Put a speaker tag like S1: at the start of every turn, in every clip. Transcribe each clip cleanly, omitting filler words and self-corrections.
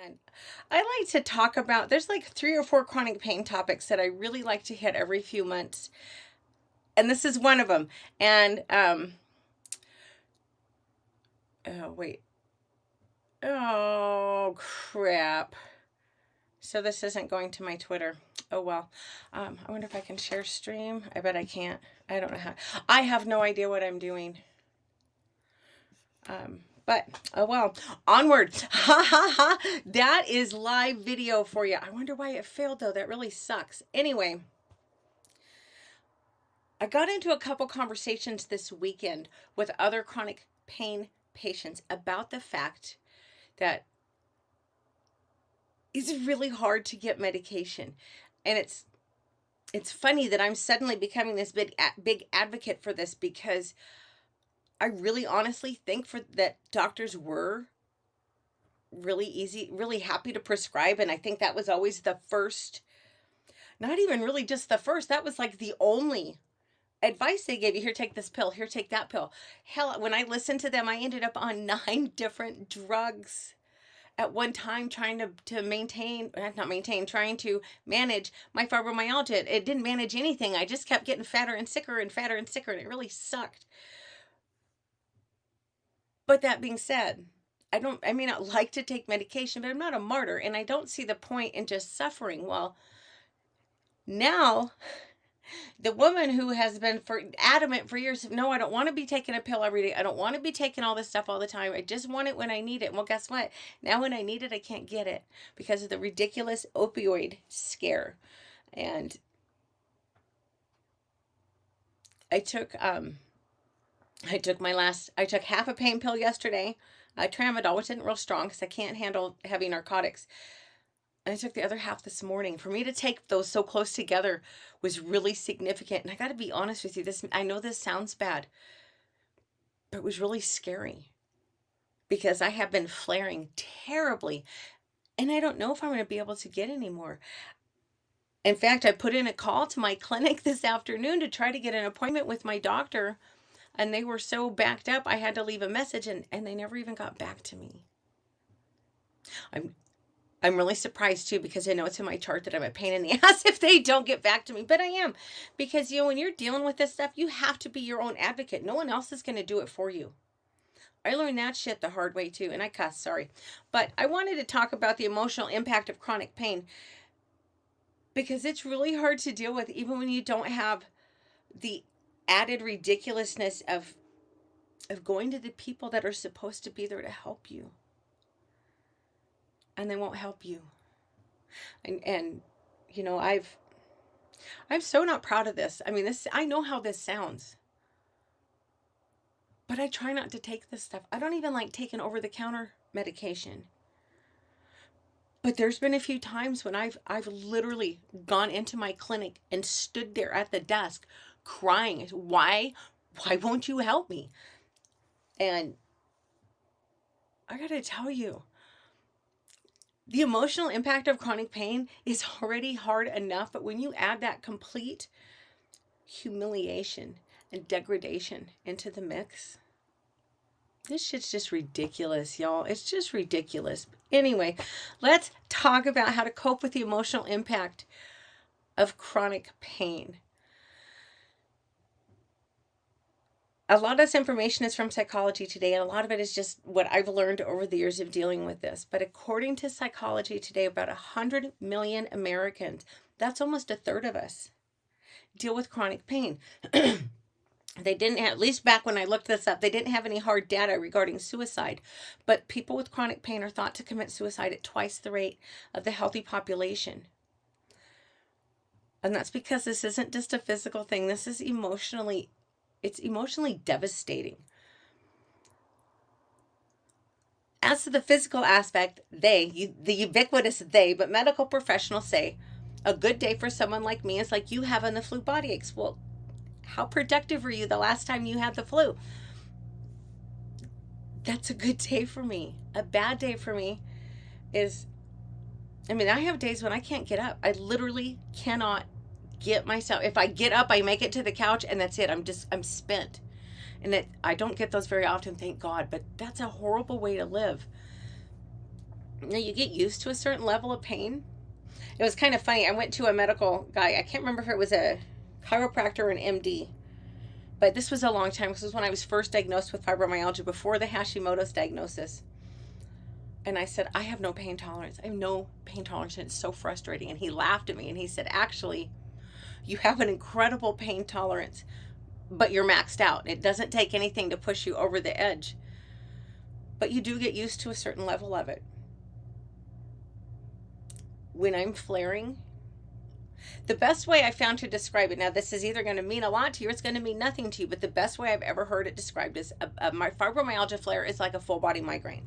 S1: And I like to talk about, there's like 3 or 4 chronic pain topics that I really like to hit every few months. And this is one of them. And, oh, wait. Oh, crap. So this isn't going to my Twitter. Oh, well. I wonder if I can share stream. I bet I can't. I don't know how. I have no idea what I'm doing. But, oh well, onward. Ha ha ha. That is live video for you. I wonder why it failed though. That really sucks. Anyway, I got into a couple conversations this weekend with other chronic pain patients about the fact that it's really hard to get medication. And it's funny that I'm suddenly becoming this big advocate for this, because I really honestly think for that doctors were really happy to prescribe. And I think that was always the first, not even really just the first, that was like the only advice they gave you. Here, take this pill. Here, take that pill. Hell, when I listened to them, I ended up on 9 different drugs at one time, trying to maintain, not maintain, trying to manage my fibromyalgia. It didn't manage anything. I just kept getting fatter and sicker and fatter and sicker, and it really sucked. But that being said, I may not like to take medication, but I'm not a martyr, and I don't see the point in just suffering. Well, now the woman who has been adamant for years, no, I don't want to be taking a pill every day. I don't want to be taking all this stuff all the time. I just want it when I need it. Well, guess what? Now when I need it, I can't get it because of the ridiculous opioid scare. And I took I took half a pain pill yesterday, tramadol, which isn't real strong because I can't handle heavy narcotics. And I took the other half this morning. For me to take those so close together was really significant. And I got to be honest with you, I know this sounds bad, but it was really scary because I have been flaring terribly. And I don't know if I'm going to be able to get any more. In fact, I put in a call to my clinic this afternoon to try to get an appointment with my doctor. And they were so backed up, I had to leave a message, and they never even got back to me. I'm really surprised too, because I know it's in my chart that I'm a pain in the ass if they don't get back to me. But I am, because when you're dealing with this stuff, you have to be your own advocate. No one else is going to do it for you. I learned that shit the hard way too, and I cuss, sorry. But I wanted to talk about the emotional impact of chronic pain, because it's really hard to deal with, even when you don't have the added ridiculousness of going to the people that are supposed to be there to help you, and they won't help you. And I'm so not proud of this. I mean, I know how this sounds, but I try not to take this stuff. I don't even like taking over-the-counter medication. But there's been a few times when I've literally gone into my clinic and stood there at the desk crying. Why won't you help me? And I gotta tell you, the emotional impact of chronic pain is already hard enough, but when you add that complete humiliation and degradation into the mix, this shit's just ridiculous, y'all. It's just ridiculous. Anyway, let's talk about how to cope with the emotional impact of chronic pain. A lot of this information is from Psychology Today, and a lot of it is just what I've learned over the years of dealing with this. But according to Psychology Today, about 100 million Americans, that's almost a third of us, deal with chronic pain. They didn't have, at least back when I looked this up, they didn't have any hard data regarding suicide. But people with chronic pain are thought to commit suicide at twice the rate of the healthy population. And that's because this isn't just a physical thing. This is it's emotionally devastating. As to the physical aspect, the ubiquitous but medical professionals say a good day for someone like me is like you having the flu body aches. Well, how productive were you the last time you had the flu? That's a good day for me. A bad day for me is, I have days when I can't get up. I literally cannot get myself. If I get up, I make it to the couch, and that's it. I'm spent. And I don't get those very often, thank God, but that's a horrible way to live. Now, you get used to a certain level of pain. It was kind of funny. I went to a medical guy. I can't remember if it was a chiropractor or an MD, but this was a long time. This was when I was first diagnosed with fibromyalgia, before the Hashimoto's diagnosis. And I said, I have no pain tolerance. I have no pain tolerance, and it's so frustrating. And he laughed at me and he said, actually, you have an incredible pain tolerance, but you're maxed out. It doesn't take anything to push you over the edge. But you do get used to a certain level of it. When I'm flaring, the best way I found to describe it, now this is either going to mean a lot to you or it's going to mean nothing to you, but the best way I've ever heard it described is my fibromyalgia flare is like a full body migraine.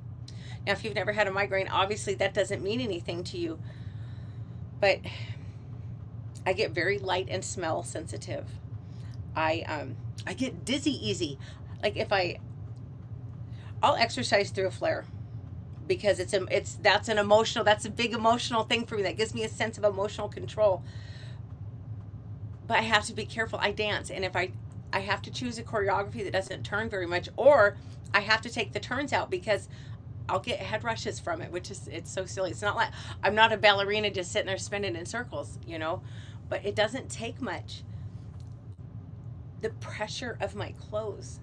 S1: Now, if you've never had a migraine, obviously that doesn't mean anything to you, but I get very light and smell sensitive. I get dizzy easy. Like if I'll exercise through a flare, because that's a big emotional thing for me. That gives me a sense of emotional control. But I have to be careful. I dance, and if I have to choose a choreography that doesn't turn very much, or I have to take the turns out, because I'll get head rushes from it, it's so silly. It's not like I'm not a ballerina just sitting there spinning in circles, but it doesn't take much. The pressure of my clothes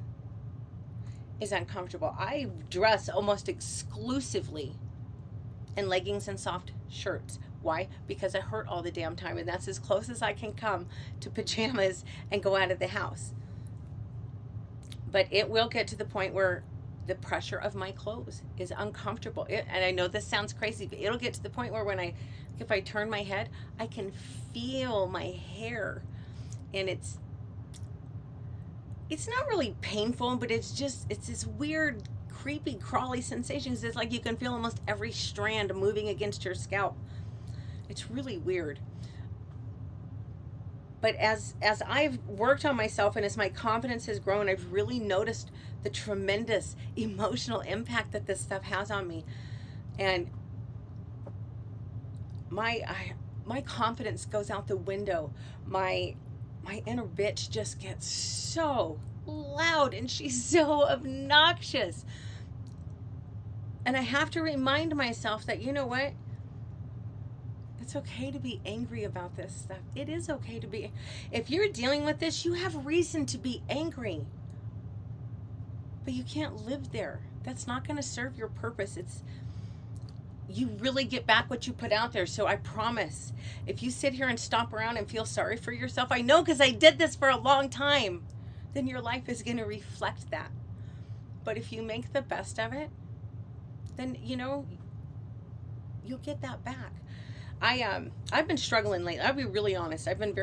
S1: is uncomfortable. I dress almost exclusively in leggings and soft shirts. Why? Because I hurt all the damn time, and that's as close as I can come to pajamas and go out of the house. But it will get to the point where the pressure of my clothes is uncomfortable. And I know this sounds crazy, but it'll get to the point where if I turn my head, I can feel my hair, and it's not really painful, but it's this weird, creepy, crawly sensation. It's like you can feel almost every strand moving against your scalp. It's really weird. But as I've worked on myself, and as my confidence has grown, I've really noticed the tremendous emotional impact that this stuff has on me. And my confidence goes out the window. My inner bitch just gets so loud, and she's so obnoxious. And I have to remind myself that, you know what? It's okay to be angry about this stuff. It is okay to be. If you're dealing with this, you have reason to be angry. But you can't live there. That's not going to serve your purpose. You really get back what you put out there. So I promise, if you sit here and stomp around and feel sorry for yourself, I know because I did this for a long time, then your life is going to reflect that. But if you make the best of it, then, you'll get that back. I've been struggling lately. I'll be really honest. I've been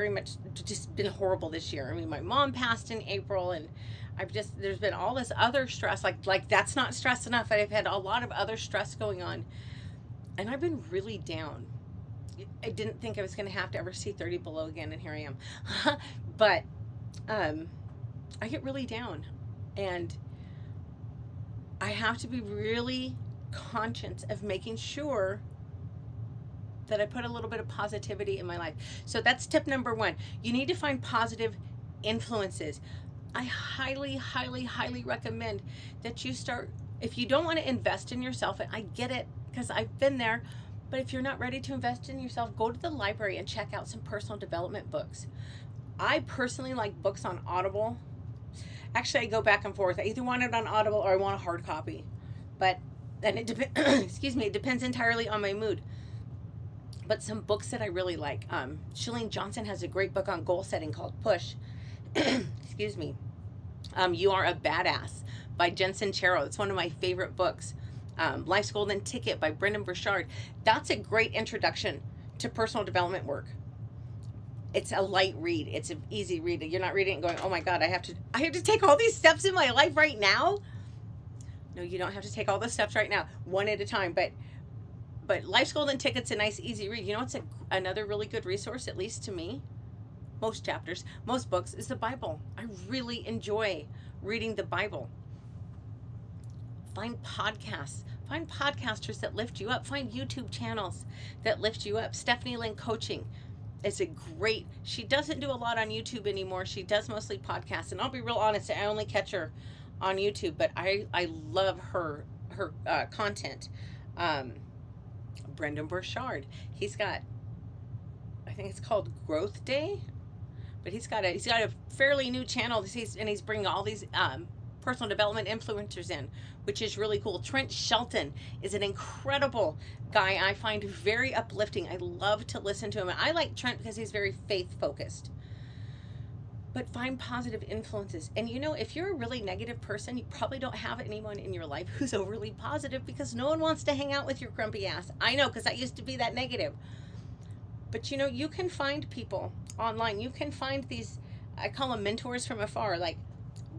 S1: just been horrible this year. I mean, my mom passed in April, and there's been all this other stress. Like that's not stress enough. I've had a lot of other stress going on. And I've been really down. I didn't think I was going to have to ever see 30 below again, and here I am. But I get really down, and I have to be really conscious of making sure that I put a little bit of positivity in my life. So that's tip number 1. You need to find positive influences. I highly, highly, highly recommend that you start, if you don't want to invest in yourself, and I get it, because I've been there, but if you're not ready to invest in yourself, go to the library and check out some personal development books. I personally like books on Audible. Actually, I go back and forth. I either want it on Audible or I want a hard copy. And it it depends entirely on my mood. But some books that I really like. Chalene Johnson has a great book on goal setting called Push. Excuse me. You Are a Badass by Jen Sincero. It's one of my favorite books. Life's Golden Ticket by Brendan Burchard. That's a great introduction to personal development work. It's a light read. It's an easy read. You're not reading it and going, oh my God, I have to take all these steps in my life right now. No, you don't have to take all the steps right now, one at a time. But Life's Golden Ticket's a nice, easy read. You know what's another really good resource, at least to me? Most chapters, most books, is the Bible. I really enjoy reading the Bible. Find podcasts. Find podcasters that lift you up. Find YouTube channels that lift you up. Stephanie Lynn Coaching is she doesn't do a lot on YouTube anymore. She does mostly podcasts. And I'll be real honest, I only catch her on YouTube, but I love her content. Brendan Burchard. He's got, I think it's called Growth Day, but he's got a fairly new channel. He's bringing all these personal development influencers in, which is really cool. Trent Shelton is an incredible guy. I find very uplifting. I love to listen to him. I like Trent because he's very faith focused. But find positive influences. And if you're a really negative person, you probably don't have anyone in your life who's overly positive, because no one wants to hang out with your grumpy ass. I know, because I used to be that negative. But you can find people online. You can find these, I call them mentors from afar. Like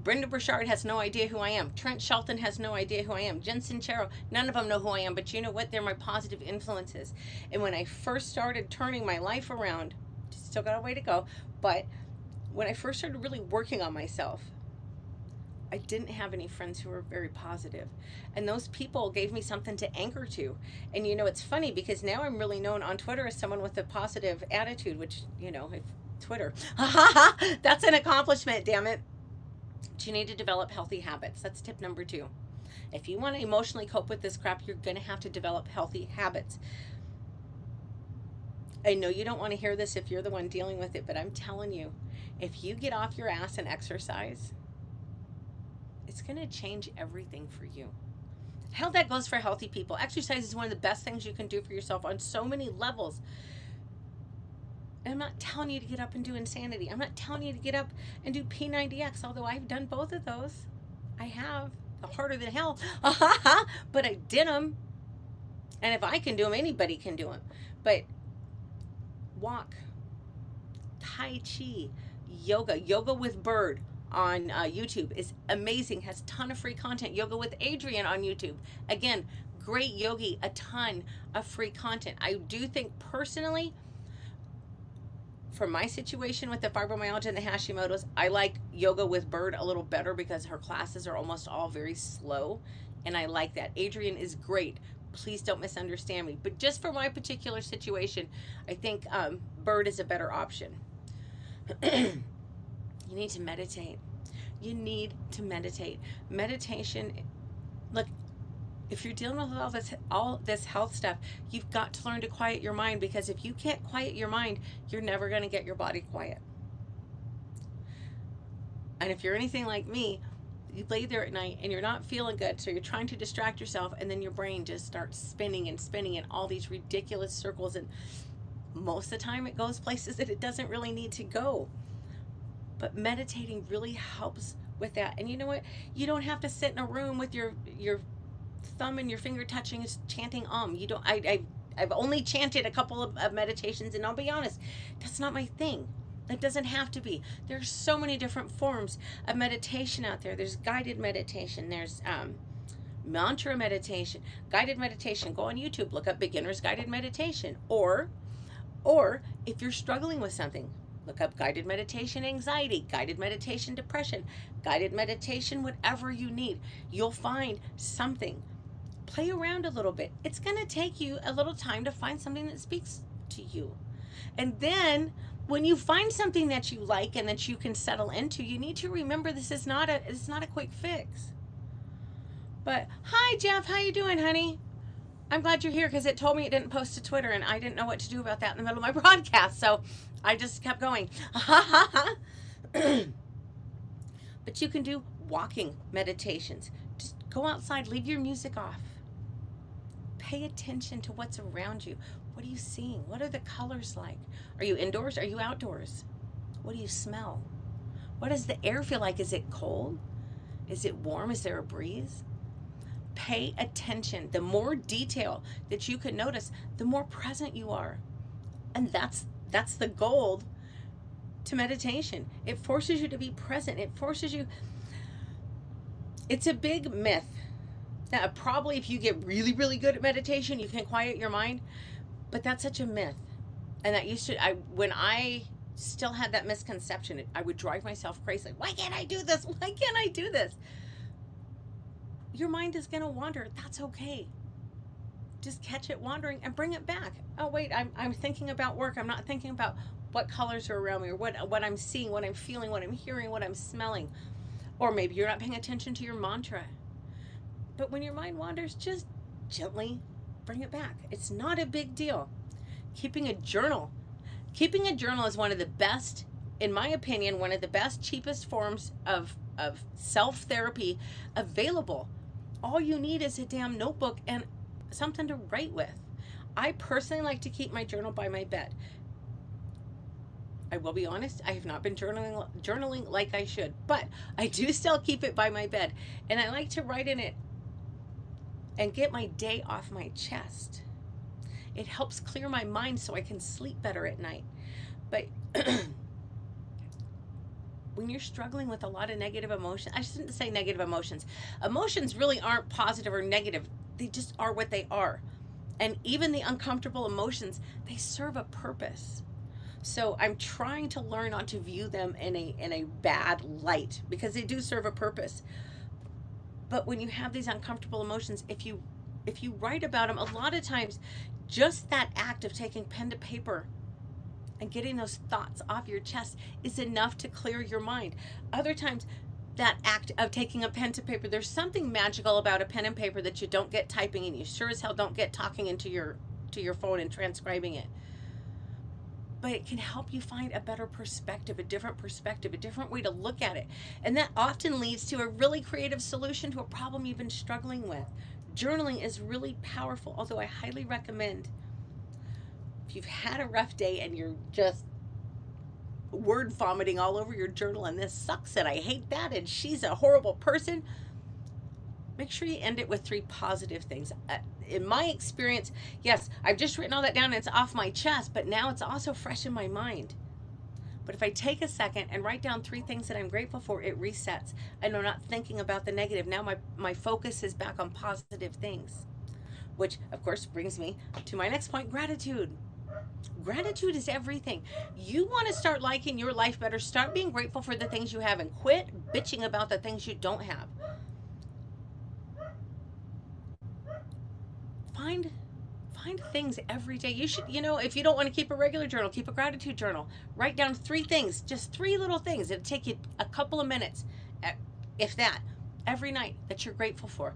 S1: Brenda Burchard has no idea who I am. Trent Shelton has no idea who I am. Jen Sincero, none of them know who I am. But you know what? They're my positive influences. And when I first started turning my life around, still got a way to go, but when I first started really working on myself, I didn't have any friends who were very positive. And those people gave me something to anchor to. And it's funny because now I'm really known on Twitter as someone with a positive attitude, which, if Twitter, that's an accomplishment, damn it. But you need to develop healthy habits. That's tip number 2. If you want to emotionally cope with this crap, you're going to have to develop healthy habits. I know you don't want to hear this if you're the one dealing with it, but I'm telling you, if you get off your ass and exercise, it's going to change everything for you. How that goes for healthy people. Exercise is one of the best things you can do for yourself on so many levels. And I'm not telling you to get up and do insanity. I'm not telling you to get up and do P90X, although I've done both of those. I have. Harder than hell. But I did them. And if I can do them, anybody can do them. But walk, Tai Chi, yoga with Bird on YouTube is amazing. Has a ton of free content. Yoga with Adrian on YouTube. Again, great yogi, a ton of free content. I do think personally, for my situation with the fibromyalgia and the Hashimoto's, I like Yoga with Bird a little better because her classes are almost all very slow, and I like that. Adrian is great. Please don't misunderstand me. But just for my particular situation, I think Bird is a better option. You need to meditate. You need to meditate. Meditation, look, if you're dealing with all this health stuff, you've got to learn to quiet your mind, because if you can't quiet your mind, you're never going to get your body quiet. And if you're anything like me, you lay there at night and you're not feeling good, so you're trying to distract yourself, and then your brain just starts spinning and spinning in all these ridiculous circles, and most of the time it goes places that it doesn't really need to go. But meditating really helps with that. And you know what? You don't have to sit in a room with your thumb and your finger touching, chanting You don't. I've only chanted a couple of meditations, and I'll be honest, that's not my thing. It doesn't have to be. There's so many different forms of meditation out there. There's guided meditation. There's mantra meditation, guided meditation. Go on YouTube, look up beginner's guided meditation. Or if you're struggling with something, look up guided meditation anxiety, guided meditation depression, guided meditation whatever you need. You'll find something. Play around a little bit. It's going to take you a little time to find something that speaks to you. And then when you find something that you like and that you can settle into, you need to remember it's not a quick fix. But hi Jeff, how you doing, honey? I'm glad you're here, because it told me it didn't post to Twitter, and I didn't know what to do about that in the middle of my broadcast, so I just kept going. But you can do walking meditations. Just go outside, leave your music off. Pay attention to what's around you. What are you seeing? What are the colors like? Are you indoors? Are you outdoors? What do you smell? What does the air feel like? Is it cold? Is it warm? Is there a breeze? Pay attention. The more detail that you can notice, the more present you are. And that's the goal to meditation. It forces you to be present. It forces you. It's a big myth that probably if you get really, really good at meditation, you can quiet your mind. But that's such a myth. And that when I still had that misconception, I would drive myself crazy. Like, why can't I do this? Why can't I do this? Your mind is going to wander. That's okay. Just catch it wandering and bring it back. Oh, wait, I'm thinking about work. I'm not thinking about what colors are around me, or what I'm seeing, what I'm feeling, what I'm hearing, what I'm smelling. Or maybe you're not paying attention to your mantra. But when your mind wanders, just gently bring it back. It's not a big deal. Keeping a journal. Keeping a journal is one of the best, in my opinion, one of the best, cheapest forms of self-therapy available. All you need is a damn notebook and something to write with. I personally like to keep my journal by my bed. I will be honest, I have not been journaling like I should, but I do still keep it by my bed. And I like to write in it and get my day off my chest. It helps clear my mind so I can sleep better at night. But when you're struggling with a lot of negative emotions, I shouldn't say negative emotions. Emotions really aren't positive or negative. They just are what they are. And even the uncomfortable emotions, they serve a purpose. So I'm trying to learn not to view them in a bad light, because they do serve a purpose. But when you have these uncomfortable emotions, if you write about them, a lot of times just that act of taking pen to paper and getting those thoughts off your chest is enough to clear your mind. Other times, that act of taking a pen to paper, there's something magical about a pen and paper that you don't get typing, and you sure as hell don't get talking into your phone and transcribing it. But it can help you find a better perspective, a different way to look at it. And that often leads to a really creative solution to a problem you've been struggling with. Journaling is really powerful, although I highly recommend, if you've had a rough day and you're just word vomiting all over your journal and this sucks and I hate that and she's a horrible person, make sure you end it with 3 positive things. In my experience, yes, I've just written all that down and it's off my chest, but now it's also fresh in my mind. But if I take a second and write down 3 things that I'm grateful for, it resets. And I'm not thinking about the negative. Now my focus is back on positive things, which of course brings me to my next point, gratitude. Gratitude is everything. You want to start liking your life better, start being grateful for the things you have and quit bitching about the things you don't have. Find things every day. You should, if you don't want to keep a regular journal, keep a gratitude journal. Write down 3 things, just 3 little things. It'll take you a couple of minutes, if that, every night that you're grateful for.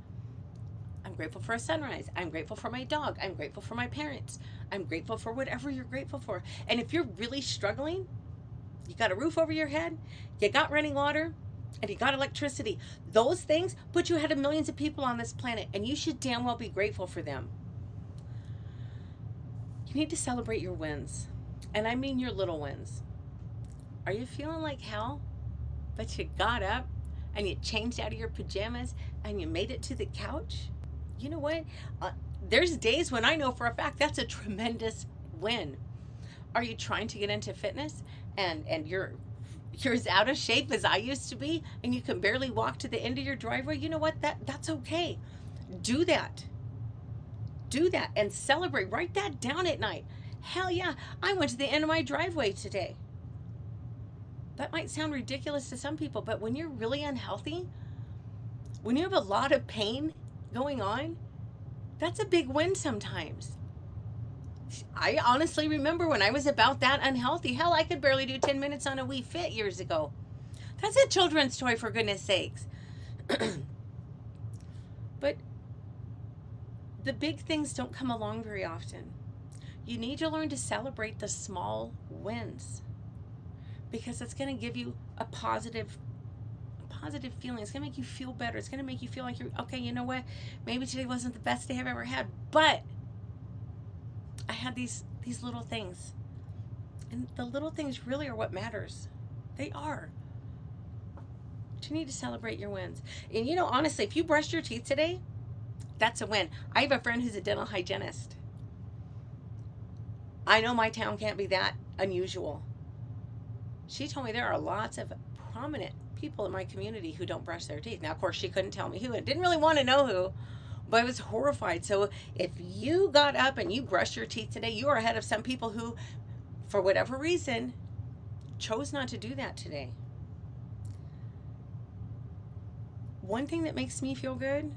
S1: I'm grateful for a sunrise. I'm grateful for my dog. I'm grateful for my parents. I'm grateful for whatever you're grateful for. And if you're really struggling, you got a roof over your head, you got running water, and you got electricity. Those things put you ahead of millions of people on this planet, and you should damn well be grateful for them. You need to celebrate your wins, and I mean your little wins. Are you feeling like hell, but you got up and you changed out of your pajamas and you made it to the couch? You know what? There's days when I know for a fact that's a tremendous win. Are you trying to get into fitness and you're as out of shape as I used to be and you can barely walk to the end of your driveway? You know what? That's okay. Do that and celebrate. Write that down at night. Hell yeah, I went to the end of my driveway today. That might sound ridiculous to some people, but when you're really unhealthy, when you have a lot of pain going on, that's a big win sometimes. I honestly remember when I was about that unhealthy. Hell, I could barely do 10 minutes on a Wii Fit years ago. That's a children's toy, for goodness sakes. But the big things don't come along very often. You need to learn to celebrate the small wins, because it's going to give you a positive feeling. It's going to make you feel better. It's going to make you feel like you're okay. You know what? Maybe today wasn't the best day I've ever had, but I had these little things, and the little things really are what matters. They are. But you need to celebrate your wins. And honestly, if you brushed your teeth today, that's a win. I have a friend who's a dental hygienist. I know my town can't be that unusual. She told me there are lots of prominent people in my community who don't brush their teeth. Now, of course, she couldn't tell me who, and didn't really want to know who, but I was horrified. So if you got up and you brushed your teeth today, you are ahead of some people who, for whatever reason, chose not to do that today. One thing that makes me feel good,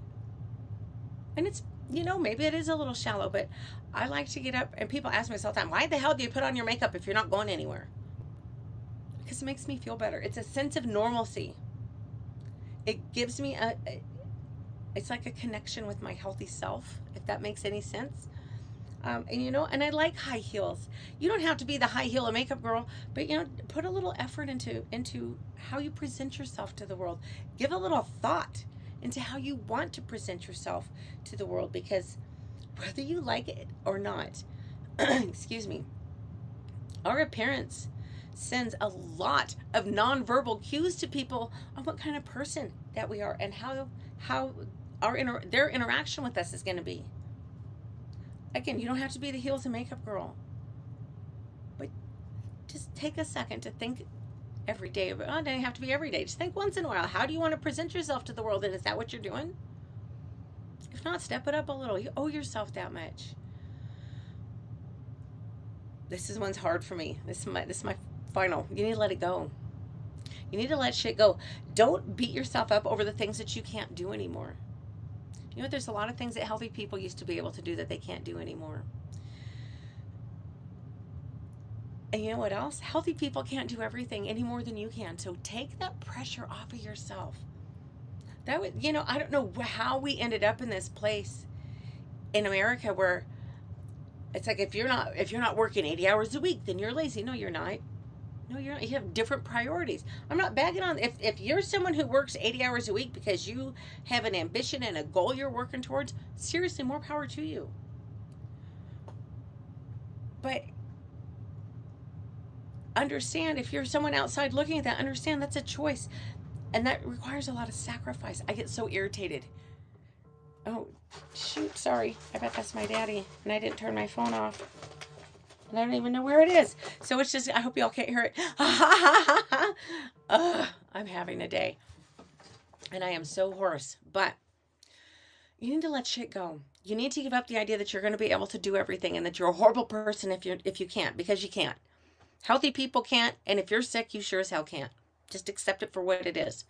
S1: and it's, maybe it is a little shallow, but I like to get up, and people ask me this all the time, why the hell do you put on your makeup if you're not going anywhere? Because it makes me feel better. It's a sense of normalcy. It gives me It's like a connection with my healthy self, if that makes any sense. And and I like high heels. You don't have to be the high heel and makeup girl, but put a little effort into how you present yourself to the world. Give a little thought into how you want to present yourself to the world, because whether you like it or not, excuse me, our appearance sends a lot of nonverbal cues to people on what kind of person that we are, and how their interaction with us is going to be. Again, you don't have to be the heels and makeup girl, but just take a second to think every day. It doesn't have to be every day. Just think once in a while. How do you want to present yourself to the world? And is that what you're doing? If not, step it up a little. You owe yourself that much. One's hard for me. This is my final. You need to let it go. You need to let shit go. Don't beat yourself up over the things that you can't do anymore. There's a lot of things that healthy people used to be able to do that they can't do anymore. And you know what else? Healthy people can't do everything any more than you can. So take that pressure off of yourself. I don't know how we ended up in this place in America where it's like if you're not working 80 hours a week, then you're lazy. No, you're not. No, you're not. You have different priorities. I'm not bagging on if you're someone who works 80 hours a week because you have an ambition and a goal you're working towards, seriously, more power to you. But understand, if you're someone outside looking at that, understand that's a choice. And that requires a lot of sacrifice. I get so irritated. Oh, shoot, sorry. I bet that's my daddy. And I didn't turn my phone off. And I don't even know where it is. So it's just, I hope y'all can't hear it. I'm having a day. And I am so hoarse. But you need to let shit go. You need to give up the idea that you're going to be able to do everything and that you're a horrible person if you can't, because you can't. Healthy people can't, and if you're sick, you sure as hell can't. Just accept it for what it is.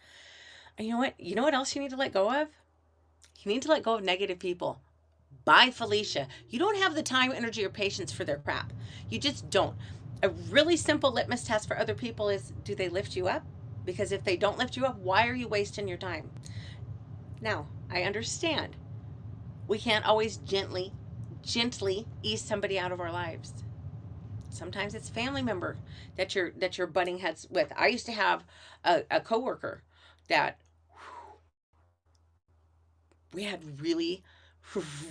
S1: And you know what? You know what else you need to let go of? You need to let go of negative people. Bye, Felicia. You don't have the time, energy, or patience for their crap. You just don't. A really simple litmus test for other people is, do they lift you up? Because if they don't lift you up, why are you wasting your time? Now, I understand we can't always gently ease somebody out of our lives. Sometimes it's a family member that you're butting heads with. I used to have a coworker that we had really,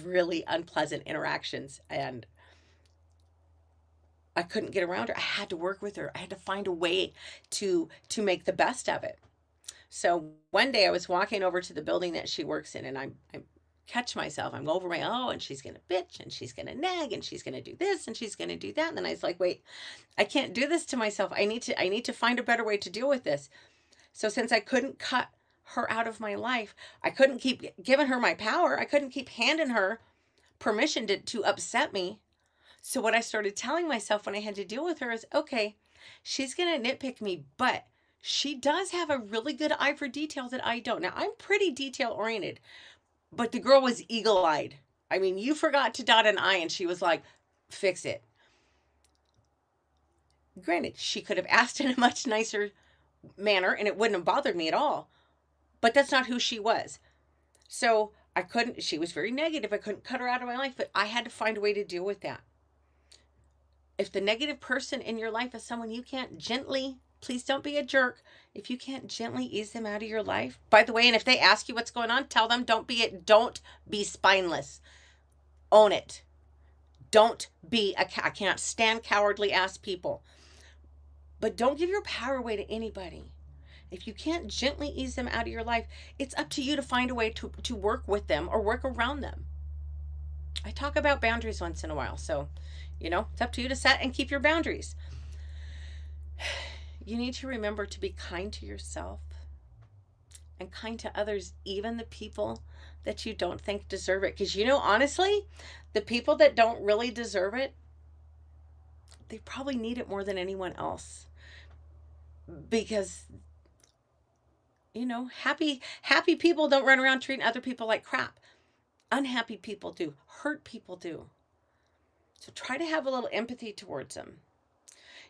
S1: really unpleasant interactions, and I couldn't get around her. I had to work with her. I had to find a way to make the best of it. So one day I was walking over to the building that she works in, and I catch myself. I'm over my, and she's going to bitch, and she's going to nag, and she's going to do this, and she's going to do that. And then I was like, wait, I can't do this to myself. I need to find a better way to deal with this. So since I couldn't cut her out of my life, I couldn't keep giving her my power. I couldn't keep handing her permission to upset me. So what I started telling myself when I had to deal with her is, okay, she's going to nitpick me, but she does have a really good eye for detail that I don't. Now, I'm pretty detail oriented, but the girl was eagle eyed. I mean, you forgot to dot an I, and she was like, fix it. Granted, she could have asked in a much nicer manner and it wouldn't have bothered me at all. But that's not who she was. So she was very negative. I couldn't cut her out of my life, but I had to find a way to deal with that. If the negative person in your life is someone you can't gently, please don't be a jerk. If you can't gently ease them out of your life, by the way, and if they ask you what's going on, tell them, don't be spineless. Own it. I can't stand cowardly ass people. But don't give your power away to anybody. If you can't gently ease them out of your life, it's up to you to find a way to work with them or work around them. I talk about boundaries once in a while, so, it's up to you to set and keep your boundaries. You need to remember to be kind to yourself and kind to others, even the people that you don't think deserve it. Because, honestly, the people that don't really deserve it, they probably need it more than anyone else. Because happy people don't run around treating other people like crap. Unhappy people do. Hurt people do. So try to have a little empathy towards them.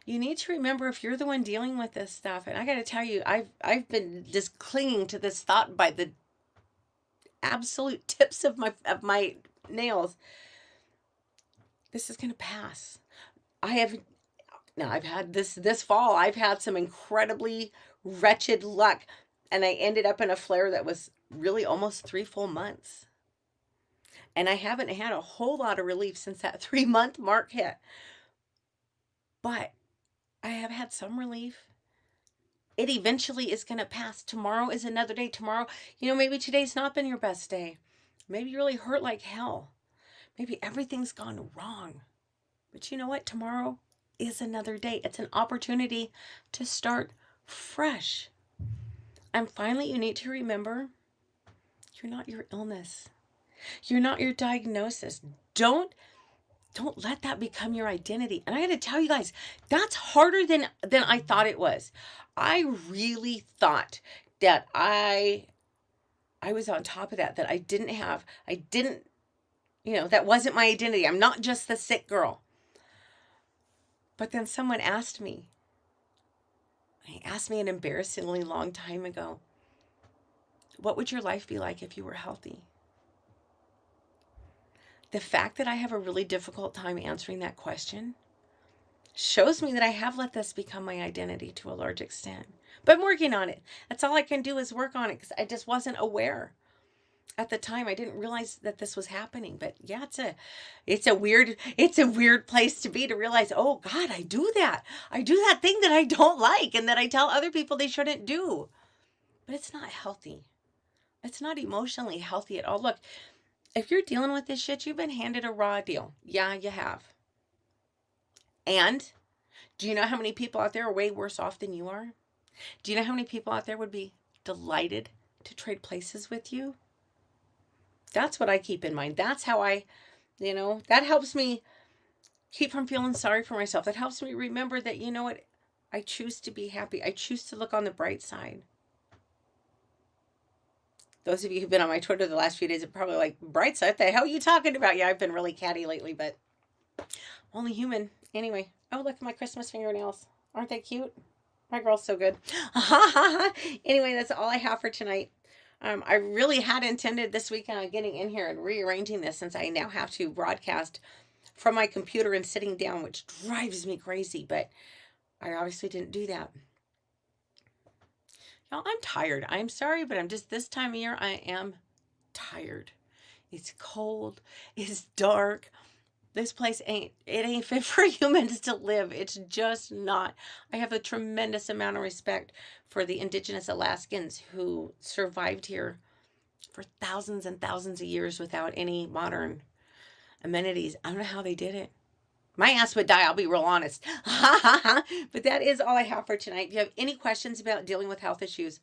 S1: You need to remember, if you're the one dealing with this stuff, and I got to tell you, I've been just clinging to this thought by the absolute tips of my nails. This is going to pass. I have Now I've had this fall, I've had some incredibly wretched luck, and I ended up in a flare that was really almost 3 full months. And I haven't had a whole lot of relief since that 3-month mark hit. But I have had some relief. It eventually is going to pass. Tomorrow is another day. Tomorrow, maybe today's not been your best day. Maybe you really hurt like hell. Maybe everything's gone wrong. But you know what? Tomorrow is another day. It's an opportunity to start fresh. And finally, you need to remember you're not your illness. You're not your diagnosis. Don't let that become your identity. And I got to tell you guys, that's harder than I thought it was. I really thought that I was on top of that I didn't, that wasn't my identity. I'm not just the sick girl. But then someone asked me, an embarrassingly long time ago, what would your life be like if you were healthy? The fact that I have a really difficult time answering that question shows me that I have let this become my identity to a large extent. But I'm working on it. That's all I can do is work on it because I just wasn't aware. At the time, I didn't realize that this was happening. But yeah, it's a weird place to be, to realize, oh God, I do that. I do that thing that I don't like and that I tell other people they shouldn't do. But it's not healthy. It's not emotionally healthy at all. Look, if you're dealing with this shit, you've been handed a raw deal. Yeah, you have. And do you know how many people out there are way worse off than you are? Do you know how many people out there would be delighted to trade places with you? That's what I keep in mind. That's how that helps me keep from feeling sorry for myself. That helps me remember that, you know what? I choose to be happy. I choose to look on the bright side. Those of you who've been on my Twitter the last few days are probably like, bright side? What the hell are you talking about? Yeah, I've been really catty lately, but only human. Anyway, oh, look at my Christmas fingernails. Aren't they cute? My girl's so good. Anyway, that's all I have for tonight. I really had intended this weekend on getting in here and rearranging this, since I now have to broadcast from my computer and sitting down, which drives me crazy, but I obviously didn't do that. Y'all, I'm tired. I'm sorry, but I'm just, this time of year, I am tired. It's cold. It's dark. This place ain't fit for humans to live. It's just not. I have a tremendous amount of respect for the indigenous Alaskans who survived here for thousands and thousands of years without any modern amenities. I don't know how they did it. My ass would die, I'll be real honest. But that is all I have for tonight. If you have any questions about dealing with health issues,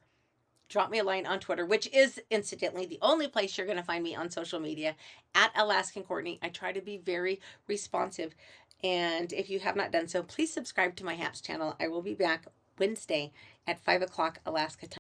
S1: drop me a line on Twitter, which is, incidentally, the only place you're going to find me on social media, at Alaskan Courtney. I try to be very responsive. And if you have not done so, please subscribe to my HAPS channel. I will be back Wednesday at 5 o'clock Alaska time.